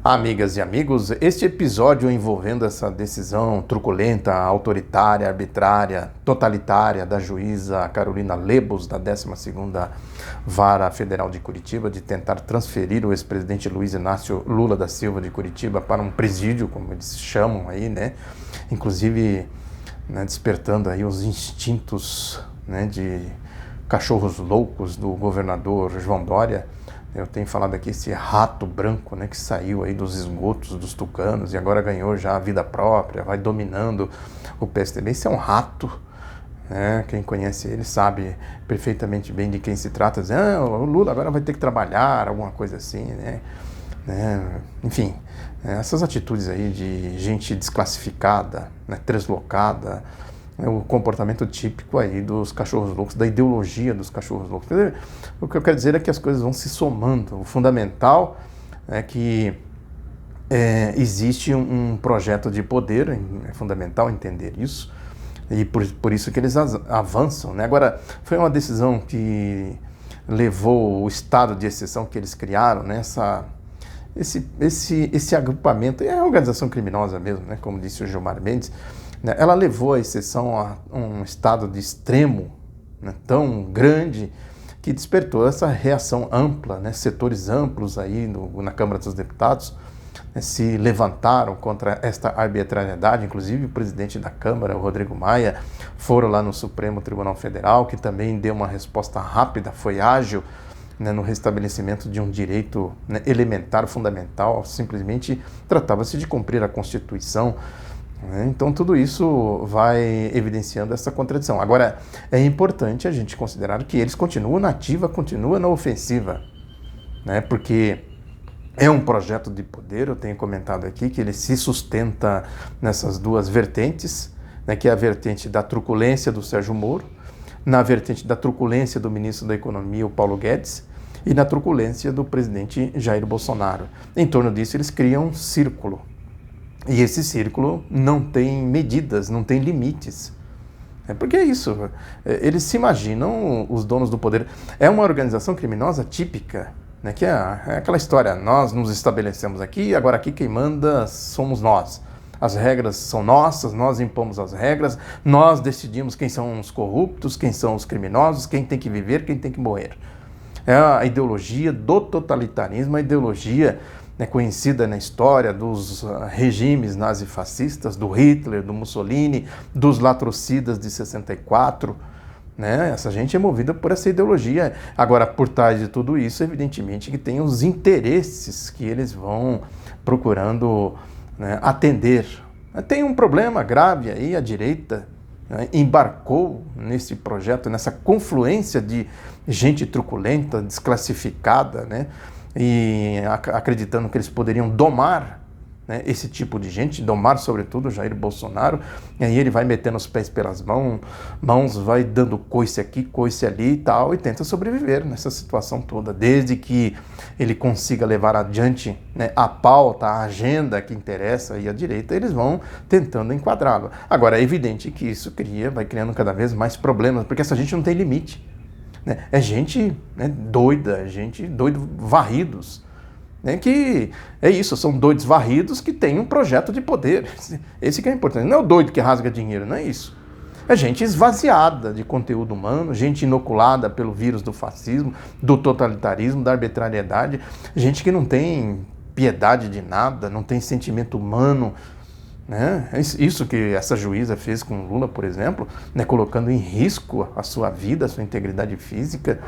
Amigas e amigos, este episódio envolvendo essa decisão truculenta, autoritária, arbitrária, totalitária da juíza Carolina Lebos, da 12ª Vara Federal de Curitiba, de tentar transferir o ex-presidente Luiz Inácio Lula da Silva de Curitiba para um presídio, como eles chamam aí, né? Inclusive, né, despertando aí os instintos, né, de cachorros loucos do governador João Dória. Eu tenho falado aqui esse rato branco, né, que saiu aí dos esgotos dos tucanos e agora ganhou já a vida própria, vai dominando o PSDB. Esse é um rato, né? Quem conhece ele sabe perfeitamente bem de quem se trata. Diz, o Lula agora vai ter que trabalhar, alguma coisa assim, né? Enfim, essas atitudes aí de gente desclassificada, né, translocada, o comportamento típico aí dos cachorros loucos, da ideologia dos cachorros loucos. O que eu quero dizer é que as coisas vão se somando. O fundamental é que existe um projeto de poder, é fundamental entender isso, e por isso que eles avançam, né? Agora, foi uma decisão que levou o estado de exceção que eles criaram, né? Esse agrupamento, é a organização criminosa mesmo, né? Como disse o Gilmar Mendes, ela levou a exceção a um estado de extremo, né, tão grande que despertou essa reação ampla, né, setores amplos aí na Câmara dos Deputados, né, se levantaram contra esta arbitrariedade. Inclusive o presidente da Câmara, o Rodrigo Maia, foram lá no Supremo Tribunal Federal, que também deu uma resposta rápida, foi ágil, né, no restabelecimento de um direito, né, elementar, fundamental. Simplesmente tratava-se de cumprir a Constituição. Então tudo isso vai evidenciando essa contradição. Agora, é importante a gente considerar que eles continuam na ativa, continuam na ofensiva, né? Porque é um projeto de poder. Eu tenho comentado aqui que ele se sustenta nessas duas vertentes, né? Que é a vertente da truculência do Sérgio Moro, na vertente da truculência do ministro da Economia, o Paulo Guedes, e na truculência do presidente Jair Bolsonaro. Em torno disso eles criam um círculo. E esse círculo não tem medidas, não tem limites. Porque é isso, eles se imaginam os donos do poder. É uma organização criminosa típica, né, que é aquela história, nós nos estabelecemos aqui, agora aqui quem manda somos nós. As regras são nossas, nós impomos as regras, nós decidimos quem são os corruptos, quem são os criminosos, quem tem que viver, quem tem que morrer. É a ideologia do totalitarismo, a ideologia, né, conhecida na história dos regimes nazifascistas, do Hitler, do Mussolini, dos latrocidas de 64, né? Essa gente é movida por essa ideologia. Agora, por trás de tudo isso, evidentemente que tem os interesses que eles vão procurando, né, atender. Tem um problema grave aí, a direita, né, embarcou nesse projeto, nessa confluência de gente truculenta, desclassificada, né? E acreditando que eles poderiam domar, né, esse tipo de gente, domar sobretudo Jair Bolsonaro, e aí ele vai metendo os pés pelas mãos, vai dando coice aqui, coice ali e tal, e tenta sobreviver nessa situação toda, desde que ele consiga levar adiante, né, a pauta, a agenda que interessa aí à direita, eles vão tentando enquadrá-lo. Agora, é evidente que isso vai criando cada vez mais problemas, porque essa gente não tem limite. É gente, né, doida, gente doido, varridos, né, que é isso, são doidos varridos que têm um projeto de poder. Esse que é importante, não é o doido que rasga dinheiro, não é isso. É gente esvaziada de conteúdo humano, gente inoculada pelo vírus do fascismo, do totalitarismo, da arbitrariedade, gente que não tem piedade de nada, não tem sentimento humano, né? Isso que essa juíza fez com Lula, por exemplo, né, colocando em risco a sua vida, a sua integridade física,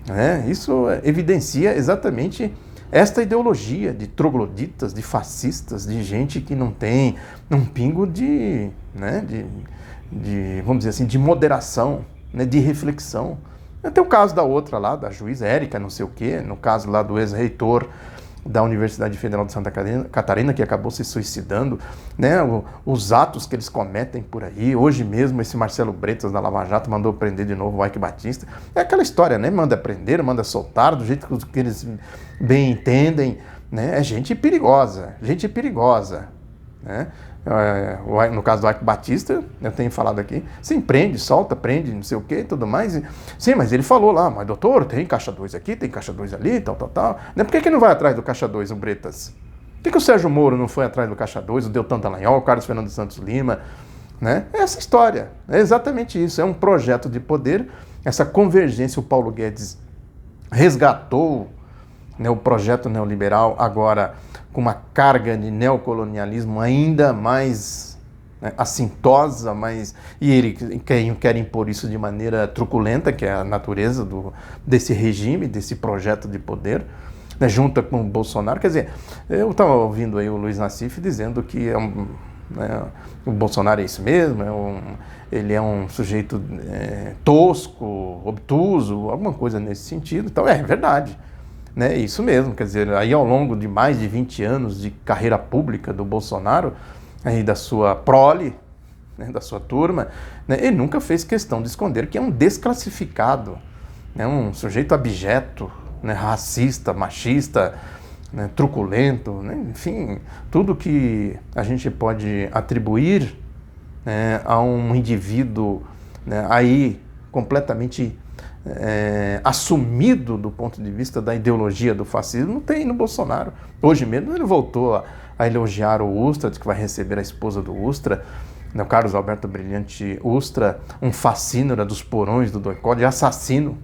né? Isso evidencia exatamente esta ideologia de trogloditas, de fascistas, de gente que não tem um pingo de, né, vamos dizer assim, de moderação, né, de reflexão. Tem o caso da outra lá, da juíza Érica, não sei o quê, no caso lá do ex-reitor da Universidade Federal de Santa Catarina, que acabou se suicidando, né? Os atos que eles cometem por aí. Hoje mesmo esse Marcelo Bretas da Lava Jato mandou prender de novo o Eike Batista. É aquela história, né? Manda prender, manda soltar, do jeito que eles bem entendem, né? É gente perigosa, né? No caso do Eike Batista, eu tenho falado aqui, sim, prende, solta, prende, não sei o que e tudo mais. Sim, mas ele falou lá, mas doutor, tem caixa 2 aqui, tem caixa 2 ali, tal. Né? Por que não vai atrás do caixa 2, o Bretas? Por que o Sérgio Moro não foi atrás do Caixa 2, o Deltan Dallagnol, o Carlos Fernando Santos Lima, né? É essa história, é exatamente isso, é um projeto de poder, essa convergência. O Paulo Guedes resgatou, né, o projeto neoliberal, agora com uma carga de neocolonialismo ainda mais, né, assintosa, e ele quer impor isso de maneira truculenta, que é a natureza desse regime, desse projeto de poder, né, junto com o Bolsonaro. Quer dizer, eu estava ouvindo aí o Luiz Nassif dizendo que né, o Bolsonaro é isso mesmo, ele é um sujeito tosco, obtuso, alguma coisa nesse sentido. Então, é verdade. Né, isso mesmo, quer dizer, aí ao longo de mais de 20 anos de carreira pública do Bolsonaro, aí da sua prole, né, da sua turma, né, ele nunca fez questão de esconder que é um desclassificado, né, um sujeito abjeto, né, racista, machista, né, truculento, né, enfim, tudo que a gente pode atribuir, né, a um indivíduo, né, aí completamente assumido do ponto de vista da ideologia do fascismo, não tem no Bolsonaro. Hoje mesmo ele voltou a elogiar o Ustra, diz que vai receber a esposa do Ustra, né, o Carlos Alberto Brilhante Ustra, um fascínora dos porões do DOI-CODE, assassino.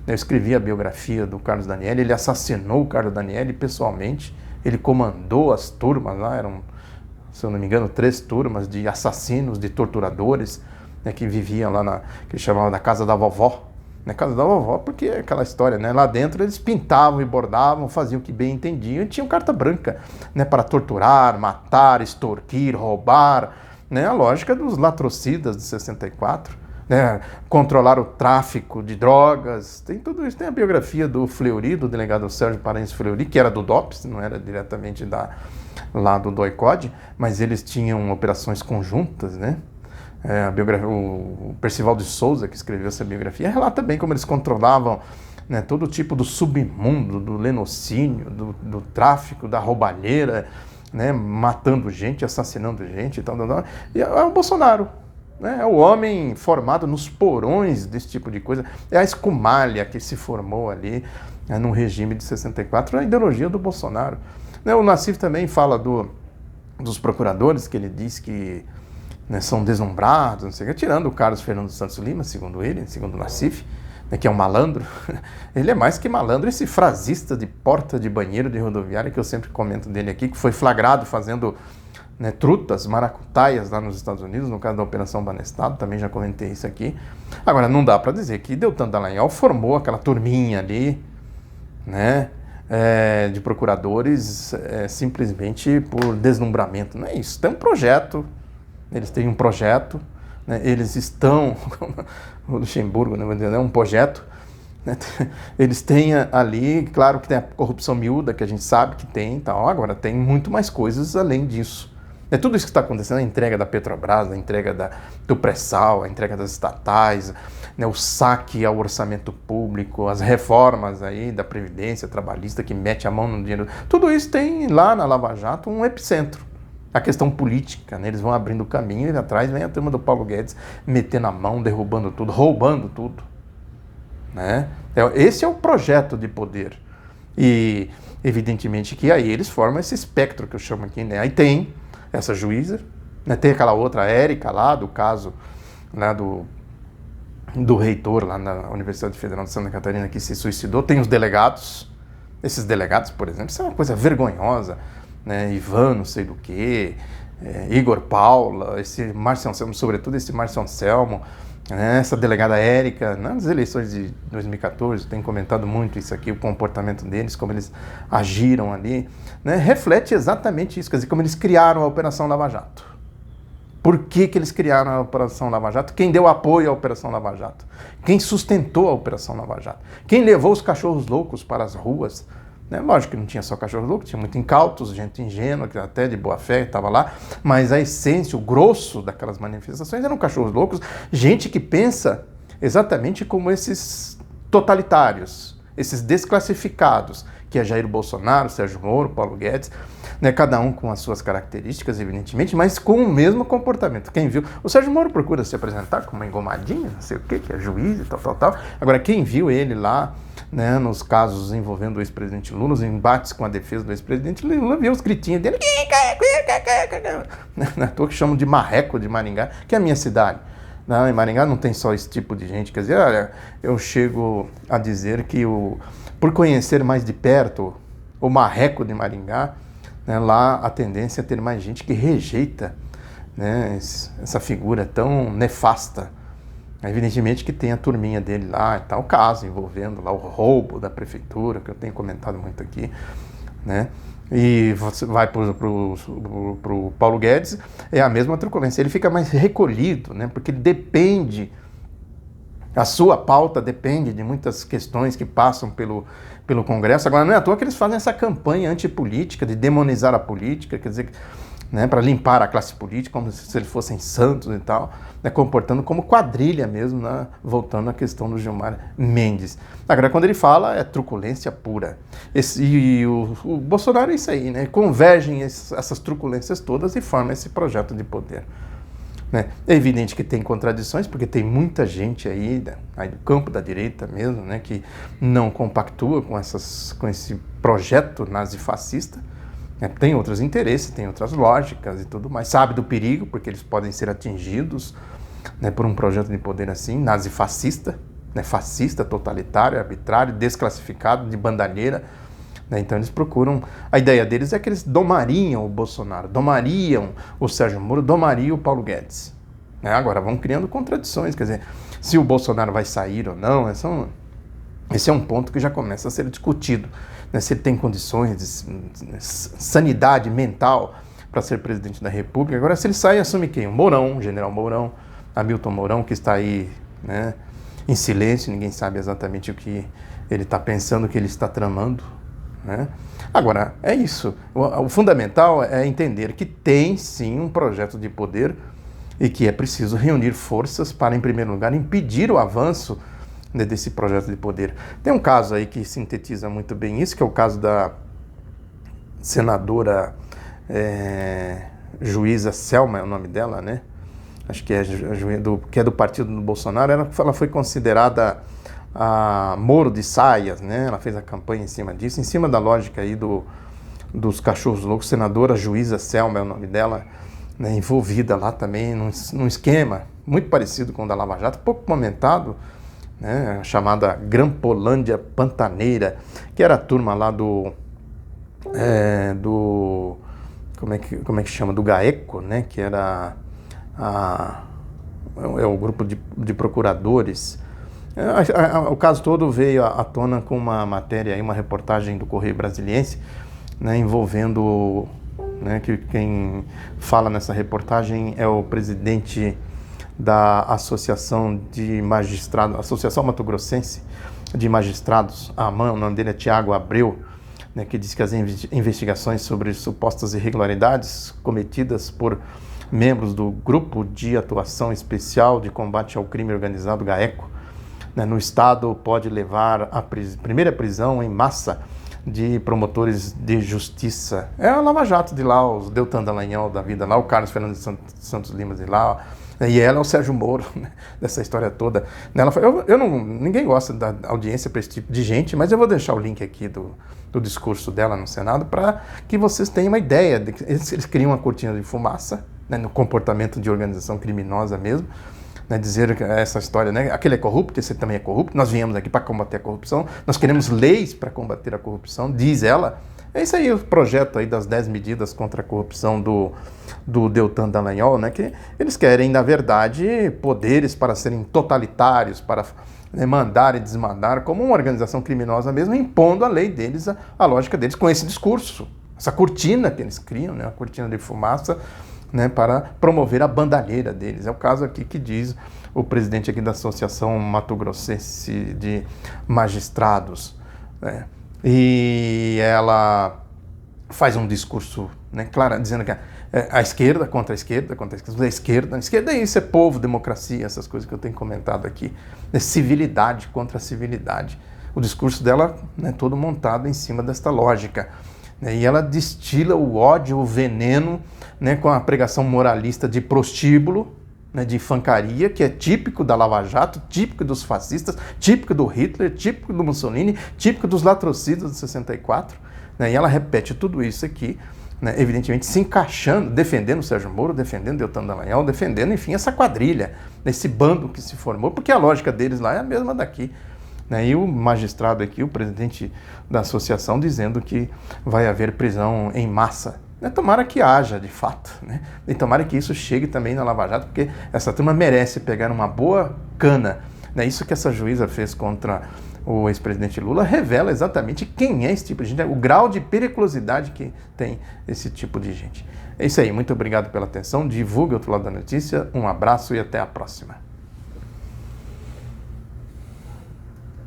Eu escrevi a biografia do Carlos Danieli, ele assassinou o Carlos Danieli pessoalmente, ele comandou as turmas lá, eram, se eu não me engano, 3 turmas de assassinos, de torturadores, né, que viviam lá que eles chamavam da Casa da Vovó. Né, Casa da Vovó, porque é aquela história, né, lá dentro eles pintavam e bordavam, faziam o que bem entendiam e tinham carta branca, né, para torturar, matar, extorquir, roubar, né, a lógica dos latrocidas de 64, né, controlar o tráfico de drogas, tem tudo isso. Tem a biografia do Fleury, do delegado Sérgio Paranhos Fleury, que era do DOPS, não era diretamente lá do DOI-CODE, mas eles tinham operações conjuntas, né? A biografia, o Percival de Souza, que escreveu essa biografia, relata bem como eles controlavam, né, todo tipo do submundo, do lenocínio, do tráfico, da roubalheira, né, matando gente, assassinando gente e tal. E é o Bolsonaro, né, é o homem formado nos porões desse tipo de coisa, é a escumalha que se formou ali, né, no regime de 64, a ideologia do Bolsonaro. Né, o Nassif também fala dos procuradores, que ele diz que, né, são deslumbrados, não sei o que, tirando o Carlos Fernando Santos Lima, segundo ele, segundo o Nassif, né, que é um malandro. Ele é mais que malandro, esse frasista de porta de banheiro de rodoviária, que eu sempre comento dele aqui, que foi flagrado fazendo, né, trutas, maracutaias lá nos Estados Unidos, no caso da Operação Banestado, também já comentei isso aqui. Agora, não dá para dizer que Deltan Dallagnol formou aquela turminha ali, né, de procuradores simplesmente por deslumbramento. Não é isso, tem um projeto. Eles têm um projeto, né, eles estão, o Luxemburgo, né, um projeto, né, eles têm ali, claro que tem a corrupção miúda, que a gente sabe que tem, tal, agora tem muito mais coisas além disso. É tudo isso que está acontecendo, a entrega da Petrobras, a entrega do pré-sal, a entrega das estatais, né, o saque ao orçamento público, as reformas aí da Previdência Trabalhista que mete a mão no dinheiro, tudo isso tem lá na Lava Jato um epicentro. A questão política, né? Eles vão abrindo o caminho e atrás vem a turma do Paulo Guedes metendo a mão, derrubando tudo, roubando tudo. Né? Esse é o projeto de poder. E, evidentemente, que aí eles formam esse espectro que eu chamo aqui. Né? Aí tem essa juíza, né? Tem aquela outra Érica lá, do caso, né, do reitor lá na Universidade Federal de Santa Catarina que se suicidou. Tem os delegados. Esses delegados, por exemplo, isso é uma coisa vergonhosa. Né, Ivan, não sei do que, Igor Paula, esse Márcio Anselmo, sobretudo esse Márcio Anselmo, né, essa delegada Érica, nas eleições de 2014, tem comentado muito isso aqui, o comportamento deles, como eles agiram ali, né, reflete exatamente isso, quer dizer, como eles criaram a Operação Lava Jato. Por que eles criaram a Operação Lava Jato? Quem deu apoio à Operação Lava Jato? Quem sustentou a Operação Lava Jato? Quem levou os cachorros loucos para as ruas? Né? Lógico que não tinha só cachorro louco, tinha muito incautos, gente ingênua, que até de boa fé estava lá, mas a essência, o grosso daquelas manifestações eram cachorros loucos, gente que pensa exatamente como esses totalitários, esses desclassificados, que é Jair Bolsonaro, Sérgio Moro, Paulo Guedes, né, cada um com as suas características, evidentemente, mas com o mesmo comportamento. Quem viu? O Sérgio Moro procura se apresentar como uma engomadinha, não sei o quê, que é juiz e tal. Agora, quem viu ele lá, né, nos casos envolvendo o ex-presidente Lula, os embates com a defesa do ex-presidente Lula, via os gritinhos dele, não é à toa que chamam de marreco de Maringá, que é a minha cidade. Não, em Maringá não tem só esse tipo de gente, quer dizer, olha, eu chego a dizer que por conhecer mais de perto o marreco de Maringá, né, lá a tendência é ter mais gente que rejeita, né, essa figura tão nefasta. Evidentemente que tem a turminha dele lá e tal, caso envolvendo lá o roubo da prefeitura, que eu tenho comentado muito aqui, né? E você vai para o Paulo Guedes, é a mesma truculência. Ele fica mais recolhido, né? Porque ele depende, a sua pauta depende de muitas questões que passam pelo Congresso. Agora, não é à toa que eles fazem essa campanha antipolítica, de demonizar a política, quer dizer, né, para limpar a classe política, como se eles fossem santos e tal, né, comportando como quadrilha mesmo, né, voltando à questão do Gilmar Mendes. Agora, quando ele fala, é truculência pura. O Bolsonaro é isso aí, né, convergem essas truculências todas e forma esse projeto de poder. Né? É evidente que tem contradições, porque tem muita gente aí do campo da direita mesmo, né, que não compactua com esse projeto nazifascista. Tem outros interesses, tem outras lógicas e tudo mais. Sabe do perigo, porque eles podem ser atingidos, né, por um projeto de poder assim, nazifascista, né, fascista, totalitário, arbitrário, desclassificado, de bandalheira. Né, então eles procuram... A ideia deles é que eles domariam o Bolsonaro, domariam o Sérgio Moro, domariam o Paulo Guedes. Né, agora vão criando contradições, quer dizer, se o Bolsonaro vai sair ou não, esse é um ponto que já começa a ser discutido. Né, se ele tem condições de sanidade mental para ser presidente da República. Agora, se ele sai, assume quem? O Mourão, o general Mourão, Hamilton Mourão, que está aí, né, em silêncio, ninguém sabe exatamente o que ele está pensando, o que ele está tramando. Né? Agora, é isso. O fundamental é entender que tem, sim, um projeto de poder e que é preciso reunir forças para, em primeiro lugar, impedir o avanço, né, desse projeto de poder. Tem um caso aí que sintetiza muito bem isso, que é o caso da senadora juíza Selma, é o nome dela, né? Acho que é do partido do Bolsonaro. Ela foi considerada a Moro de saias, né? Ela fez a campanha em cima disso, em cima da lógica aí dos cachorros loucos. Senadora juíza Selma é o nome dela, né, envolvida lá também num esquema muito parecido com o da Lava Jato, pouco comentado, né, chamada Grampolândia Pantaneira, que era a turma lá como é que chama? Do GAECO, né, que era o grupo de procuradores. O caso todo veio à tona com uma matéria, uma reportagem do Correio Brasiliense, né, envolvendo, né, que quem fala nessa reportagem é o presidente da Associação de Magistrados, Associação Mato Grossense de Magistrados, a AMAN, o nome dele é Tiago Abreu, né, que diz que as investigações sobre supostas irregularidades cometidas por membros do Grupo de Atuação Especial de Combate ao Crime Organizado, GAECO, né, no Estado pode levar à primeira prisão em massa de promotores de justiça. É a Lava Jato de lá, os Deltan Dallagnol da vida lá, o Carlos Fernando Santos Lima de lá, e ela é o Sérgio Moro, né, dessa história toda. Ninguém gosta da audiência para esse tipo de gente, mas eu vou deixar o link aqui do discurso dela no Senado para que vocês tenham uma ideia. Eles criam uma cortina de fumaça, né, no comportamento de organização criminosa mesmo, né, dizer essa história, né, aquele é corrupto, esse também é corrupto, nós viemos aqui para combater a corrupção, nós queremos leis para combater a corrupção, diz ela. É isso aí, o projeto aí das 10 medidas contra a corrupção do Deltan Dallagnol, né, que eles querem, na verdade, poderes para serem totalitários, para, né, mandar e desmandar, como uma organização criminosa mesmo, impondo a lei deles, a lógica deles, com esse discurso, essa cortina que eles criam, né, a cortina de fumaça, né, para promover a bandalheira deles. É o caso aqui que diz o presidente aqui da Associação Mato Grossense de Magistrados, né, e ela faz um discurso, né, claro, dizendo que a esquerda contra a esquerda, a esquerda é isso, é povo, democracia, essas coisas que eu tenho comentado aqui, é civilidade contra a civilidade. O discurso dela, né, todo montado em cima desta lógica, né, e ela destila o ódio, o veneno, né, com a pregação moralista de prostíbulo, né, de fancaria, que é típico da Lava Jato, típico dos fascistas, típico do Hitler, típico do Mussolini, típico dos latrocidas de 64, né, e ela repete tudo isso aqui, né, evidentemente se encaixando, defendendo o Sérgio Moro, defendendo Deltan Dallagnol, defendendo, enfim, essa quadrilha, esse bando que se formou, porque a lógica deles lá é a mesma daqui. Né, e o magistrado aqui, o presidente da associação, dizendo que vai haver prisão em massa. Tomara que haja, de fato, né? E tomara que isso chegue também na Lava Jato, porque essa turma merece pegar uma boa cana. Né? Isso que essa juíza fez contra o ex-presidente Lula revela exatamente quem é esse tipo de gente, o grau de periculosidade que tem esse tipo de gente. É isso aí, muito obrigado pela atenção, divulgue o Outro Lado da Notícia, um abraço e até a próxima.